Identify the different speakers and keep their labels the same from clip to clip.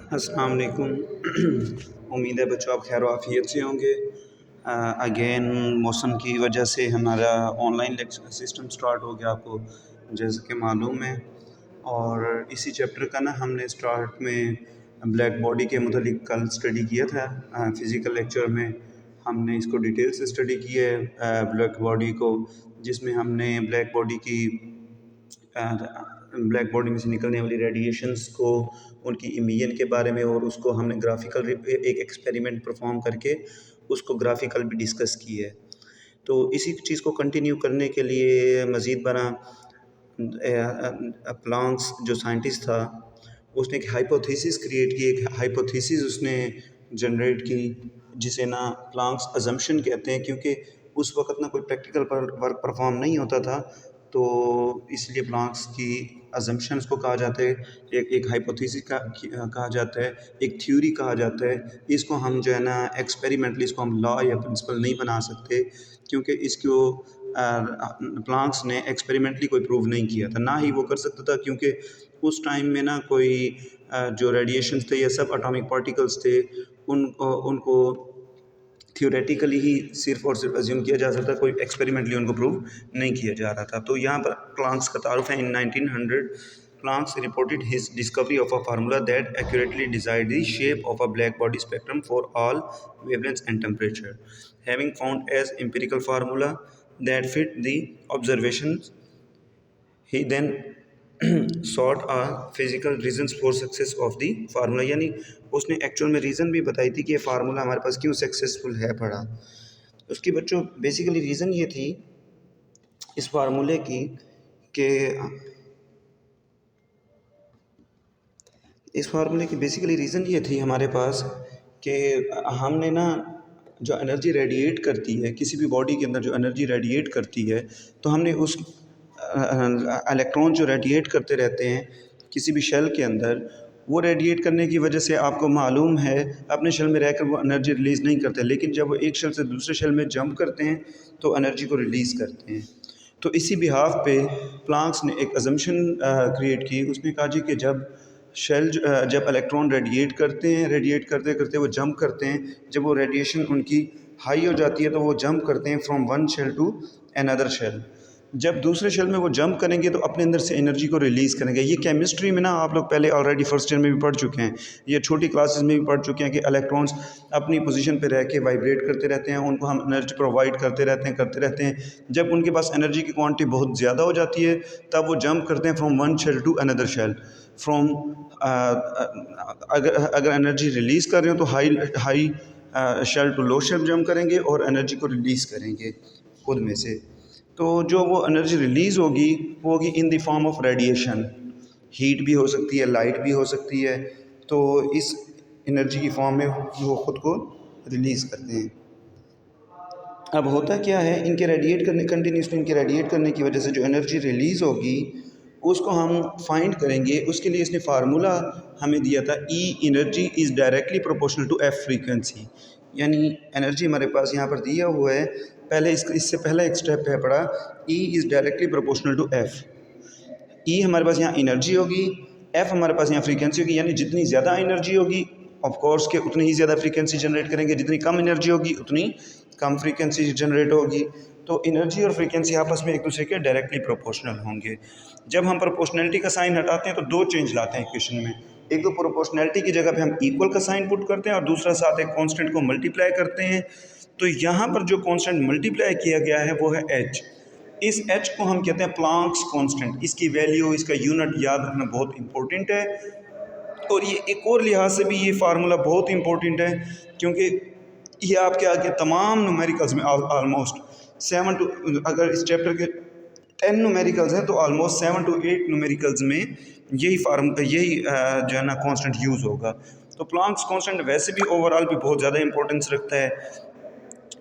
Speaker 1: अस्सलाम वालेकुम। उम्मीद है बच्चों आप खैर आफियत से होंगे। अगेन मौसम की वजह से हमारा ऑनलाइन लेक्चर सिस्टम स्टार्ट हो गया, आपको जैसे कि मालूम है। और इसी चैप्टर का ना हमने स्टार्ट में ब्लैक बॉडी के मुतालिक कल स्टडी किया था। फ़िज़िकल लेक्चर में हमने इसको डिटेल से स्टडी की है, ब्लैक बॉडी को, जिसमें हमने ब्लैक बॉडी में से निकलने वाली रेडिएशंस को, उनकी इमिशन के बारे में, और उसको हमने ग्राफिकल एक एक्सपेरिमेंट परफॉर्म करके उसको ग्राफिकल भी डिस्कस की है। तो इसी चीज़ को कंटिन्यू करने के लिए मज़ीद बना प्लांक्स जो साइंटिस्ट था उसने एक हाइपोथेसिस क्रिएट की, एक हाइपोथेसिस उसने जनरेट की, जिसे ना प्लांक्स अजम्पशन कहते हैं, क्योंकि उस वक्त ना कोई प्रैक्टिकल वर्क परफॉर्म नहीं होता था, तो इसलिए प्लांक्स की अजम्पशंस को कहा जाता है, एक हाइपोथेसिस कहा जाता है, एक थ्योरी कहा जाता है। इसको हम जो है ना एक्सपेरिमेंटली इसको हम लॉ या प्रिंसिपल नहीं बना सकते, क्योंकि इसको प्लांक्स ने एक्सपेरिमेंटली कोई प्रूव नहीं किया था, ना ही वो कर सकता था, क्योंकि उस टाइम में ना कोई जो रेडिएशंस थे या सब एटॉमिक पार्टिकल्स थे उनको थियोरेटिकली ही सिर्फ और सिर्फ अज्यूम किया जा सकता, कोई एक्सपेरिमेंटली उनको प्रूव नहीं किया जा रहा था। तो यहाँ पर प्लांक्स का तारुफ है। In 1900 Planck's reported his discovery of a formula that accurately decide the shape of a black body spectrum for all wavelengths and temperature, having found as empirical formula that fit the observations. He then sought a physical reasons for success of the formula, यानी उसने actual में reason भी बताई थी कि ये formula हमारे पास क्यों सक्सेसफुल है पड़ा। उसकी बच्चों बेसिकली रीज़न ये थी इस फार्मूले की कि बेसिकली रीज़न ये थी हमारे पास कि हमने ना जो एनर्जी रेडिएट करती है किसी भी बॉडी के अंदर, जो एनर्जी रेडिएट करती है, तो हमने उस इलेक्ट्रॉन जो रेडिएट करते रहते हैं किसी भी शेल के अंदर, वो रेडिएट करने की वजह से आपको मालूम है अपने शेल में रहकर वो एनर्जी रिलीज़ नहीं करते, लेकिन जब वो एक शेल से दूसरे शेल में जंप करते हैं तो एनर्जी को रिलीज़ करते हैं। तो इसी बिहाफ पे प्लांक्स ने एक अजम्पशन क्रिएट की। उसने कहा जी कि जब इलेक्ट्रॉन रेडिएट करते हैं, रेडिएट करते करते वो जंप करते हैं, जब वो रेडिएशन उनकी हाई हो जाती है तो वो जंप करते हैं from one shell to another shell. जब दूसरे शेल में वो जंप करेंगे तो अपने अंदर से एनर्जी को रिलीज़ करेंगे। ये केमिस्ट्री में ना आप लोग पहले ऑलरेडी फर्स्ट ईयर में भी पढ़ चुके हैं, ये छोटी क्लासेस में भी पढ़ चुके हैं कि इलेक्ट्रॉन्स अपनी पोजीशन पे रह के वाइब्रेट करते रहते हैं, उनको हम एनर्जी प्रोवाइड करते रहते हैं। जब उनके पास एनर्जी की क्वांटिटी बहुत ज़्यादा हो जाती है तब वो जंप करते हैं from one shell to another shell. From अगर एनर्जी रिलीज़ कर रहे हो तो high shell to low shell jump करेंगे और एनर्जी को रिलीज़ करेंगे खुद में से। तो जो वो एनर्जी रिलीज़ होगी वो होगी in the form of radiation. Heat भी हो सकती है, लाइट भी हो सकती है, तो इस एनर्जी की फॉर्म में वो ख़ुद को रिलीज़ करते हैं। अब होता क्या है, कंटिन्यूसली इनके रेडिएट करने की वजह से जो एनर्जी रिलीज़ होगी उसको हम फाइंड करेंगे। उसके लिए इसने फार्मूला हमें दिया था, E energy is directly proportional to F frequency, यानी एनर्जी हमारे पास यहाँ पर दिया हुआ है। पहले इससे पहला एक स्टेप है पड़ा, E is directly proportional to F. E हमारे पास यहाँ एनर्जी होगी, एफ हमारे पास यहाँ फ्रीक्वेंसी होगी, यानी जितनी ज़्यादा एनर्जी होगी ऑफ कोर्स के उतनी ही ज़्यादा फ्रीक्वेंसी जनरेट करेंगे, जितनी कम एनर्जी होगी उतनी कम फ्रीक्वेंसी जनरेट होगी। तो एनर्जी और फ्रीक्वेंसी आपस में एक दूसरे के डायरेक्टली प्रोपोर्शनल होंगे। जब हम प्रोपोर्शनैलिटी का साइन हटाते हैं तो दो चेंज लाते हैं इक्वेशन में। एक तो प्रोपोर्शनैलिटी की जगह पे हम इक्वल का साइन पुट करते हैं और दूसरा साथ एक कांस्टेंट को मल्टीप्लाई करते हैं। तो यहाँ पर जो कांस्टेंट मल्टीप्लाई किया गया है वो है एच। इस एच को हम कहते हैं प्लांक्स कांस्टेंट। इसकी वैल्यू, इसका यूनिट याद रखना बहुत इंपॉर्टेंट है। और ये एक और लिहाज से भी ये फार्मूला बहुत इंपॉर्टेंट है, क्योंकि ये आपके आगे तमाम न्यूमेरिकल्स में ऑलमोस्ट 7 टू, अगर इस चैप्टर के 10 न्यूमेरिकल्स हैं तो ऑलमोस्ट 7 टू 8 न्यूमेरिकल्स में यही जो है ना कांस्टेंट यूज़ होगा। तो प्लांक्स कांस्टेंट वैसे भी ओवरऑल भी बहुत ज़्यादा इंपॉर्टेंस रखता है,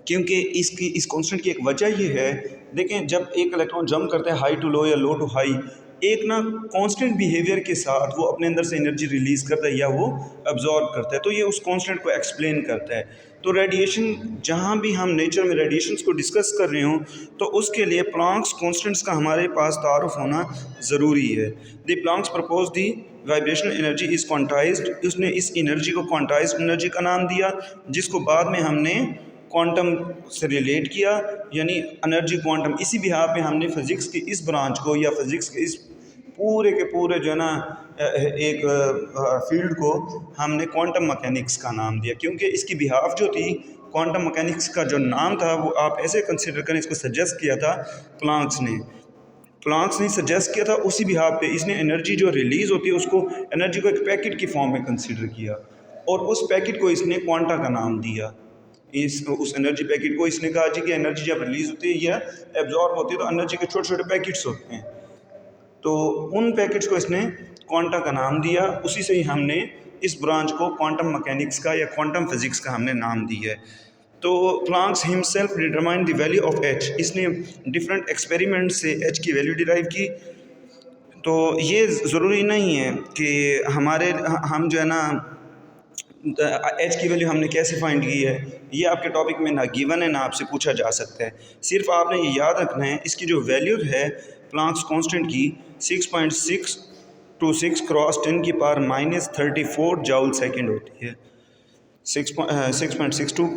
Speaker 1: क्योंकि इस कांस्टेंट की एक वजह ये है, देखें जब एक इलेक्ट्रॉन जंप करता है हाई टू लो या लो टू हाई, एक ना कांस्टेंट बिहेवियर के साथ वो अपने अंदर से एनर्जी रिलीज़ करता है या वो अब्जॉर्ब करता है, तो ये उस कांस्टेंट को एक्सप्लेन करता है। तो रेडिएशन, जहाँ भी हम नेचर में रेडिएशंस को डिस्कस कर रहे हों तो उसके लिए प्लांक्स कांस्टेंट्स का हमारे पास तारुफ होना ज़रूरी है। The Planck's propose the vibrational energy is quantized, उसने इस एनर्जी को क्वांटाइज्ड एनर्जी का नाम दिया, जिसको बाद में हमने क्वांटम से रिलेट किया, यानी एनर्जी क्वांटम। इसी बिहार पे हमने फिज़िक्स की इस ब्रांच को या फिज़िक्स के इस पूरे के पूरे जो है ना एक फील्ड को हमने क्वांटम मैकेनिक्स का नाम दिया, क्योंकि इसकी बिहाफ जो थी क्वांटम मैकेनिक्स का जो नाम था वो आप ऐसे कंसिडर करें, इसको सजेस्ट किया था प्लांक्स ने सजेस्ट किया था। उसी बिहाफ पे इसने एनर्जी जो रिलीज़ होती है उसको एनर्जी को एक पैकेट की फॉर्म में कंसिडर किया और उस पैकेट को इसने क्वांटा का नाम दिया। उस एनर्जी पैकेट को इसने कहा जी कि एनर्जी जब रिलीज़ होती है या एब्जॉर्ब होती है तो एनर्जी के छोटे छोटे पैकेट्स होते हैं, तो उन पैकेट्स को इसने क्वांटा का नाम दिया। उसी से ही हमने इस ब्रांच को क्वांटम मैकेनिक्स का या क्वांटम फिज़िक्स का हमने नाम दिया है। तो Planck's himself determine the value of H, इसने डिफरेंट एक्सपेरिमेंट से एच की वैल्यू डिराइव की। तो ये ज़रूरी नहीं है कि हम जो है ना एच की वैल्यू हमने कैसे फाइंड की है, ये आपके टॉपिक में ना गिवन है ना आपसे पूछा जा सकता है। सिर्फ आपने ये याद रखना है इसकी जो वैल्यू है प्लांक्स कांस्टेंट की 6.626 क्रॉस 10 की पावर -34 जूल सेकंड होती है। 6.62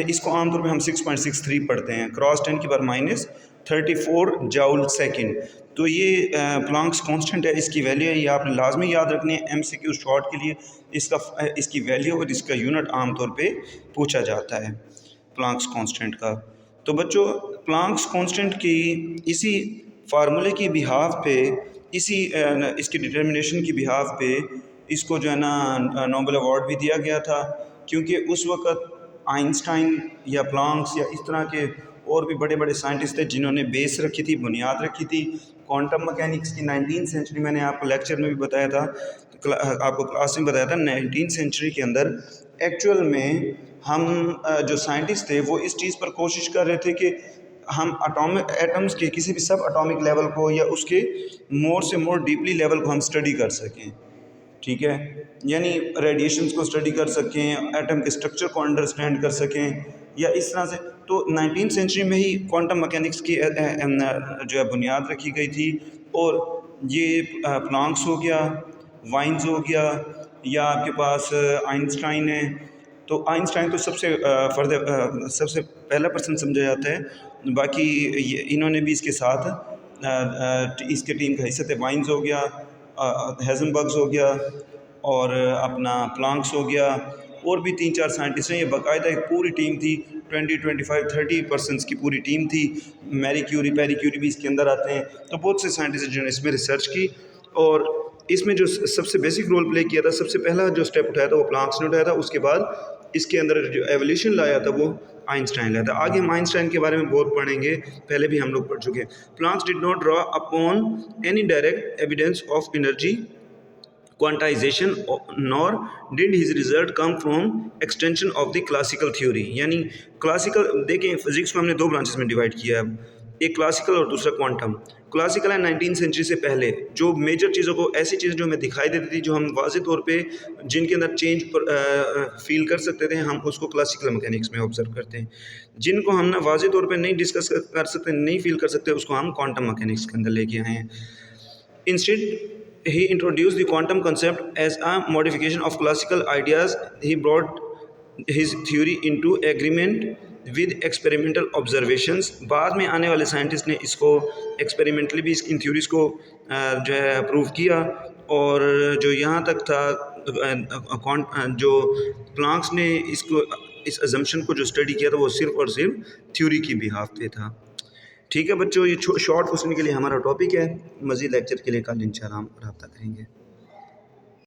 Speaker 1: इसको आमतौर पे हम 6.63 पढ़ते हैं, क्रॉस 10 की पावर -34 जूल सेकंड। तो ये प्लांक्स कांस्टेंट है, इसकी वैल्यू है, ये आपने लाजमी याद रखनी है एमसीक्यू शॉर्ट के लिए। इसकी वैल्यू और इसका यूनिट आमतौर पे पूछा जाता है प्लांक्स कांस्टेंट का। तो बच्चों प्लांक्स कांस्टेंट की इसी फार्मूले की बिहाफ पे, इसकी डिटर्मिनेशन की बिहाफ पे इसको जो है ना नोबेल अवार्ड भी दिया गया था, क्योंकि उस वक़्त आइंस्टाइन या प्लांक्स या इस तरह के और भी बड़े बड़े साइंटिस्ट थे जिन्होंने बेस रखी थी, बुनियाद रखी थी क्वांटम मैकेनिक्स की। 19वीं सेंचुरी, मैंने आपको लेक्चर में भी बताया था, आपको क्लास में बताया था, 19वीं सेंचुरी के अंदर एक्चुअल में हम जो साइंटिस्ट थे वो इस चीज़ पर कोशिश कर रहे थे कि हम एटम्स के किसी भी सब एटॉमिक लेवल को या उसके मोर से मोर डीपली लेवल को हम स्टडी कर सकें, ठीक है, यानी रेडिएशंस को स्टडी कर सकें, एटम के स्ट्रक्चर को अंडरस्टैंड कर सकें या इस तरह से। तो 19वीं सेंचुरी में ही क्वांटम मैकेनिक्स की जो है बुनियाद रखी गई थी। और ये प्लांक्स हो गया, वाइन्स हो गया, या आपके पास आइंस्टाइन है। तो आइंस्टाइन तो सबसे पहला पर्सन समझा जाता है, बाकी इन्होंने भी इसके साथ इसके टीम का हिस्सा थे। वाइन्स हो गया, हेज़नबर्ग हो गया और अपना प्लांक्स हो गया, और भी 3-4 साइंटिस्ट हैं। ये बाकायदा एक पूरी टीम थी, 20, 25, 30 पर्सनस की पूरी टीम थी। मैरी क्यूरी, पेरी क्यूरी भी इसके अंदर आते हैं। तो बहुत से साइंटिस्ट जिन्होंने इसमें रिसर्च की और इसमें जो सबसे बेसिक रोल प्ले किया था, सबसे पहला जो स्टेप उठाया था वो प्लांक्स ने उठाया था। उसके बाद इसके अंदर जो एवोल्यूशन लाया था वो आइंस्टाइन लाया था। आगे हम आइंस्टाइन के बारे में बहुत पढ़ेंगे, पहले भी हम लोग पढ़ चुके हैं। Planck's did not draw upon any direct evidence of energy quantization nor did his result come from extension of the classical theory। यानी क्लासिकल, देखें फिजिक्स को हमने दो ब्रांचेस में डिवाइड किया है, एक क्लासिकल और दूसरा क्वांटम। क्लासिकल है 19वीं सेंचुरी से पहले, जो मेजर चीज़ों को, ऐसी चीज़ें जो हमें दिखाई देती थी, जो हम वाज़े तौर पे जिनके अंदर चेंज फील कर सकते थे, हम उसको क्लासिकल मैकेनिक्स में ऑब्जर्व करते हैं। जिनको हम ना वाज़े तौर पे नहीं डिस्कस कर सकते, नहीं फील कर सकते, उसको हम क्वांटम मैकेनिक्स के अंदर लेके आए हैं। Instead he introduced the quantum concept as a modification of classical ideas। He brought his theory into agreement with experimental observations। बाद में आने वाले साइंटिस्ट ने इसको एक्सपेरिमेंटली भी इन थ्योरीज को जो है अप्रूव किया। और जो यहाँ तक था, जो प्लांक्स ने इसको, इस अजम्पशन को जो स्टडी किया था वो सिर्फ और सिर्फ थ्योरी की बिहाफ पे था। ठीक है बच्चों, ये शॉर्ट क्वेश्चन के लिए हमारा टॉपिक है। मज़ीद लेक्चर के लिए कल इंशाल्लाह हम रब्ता करेंगे।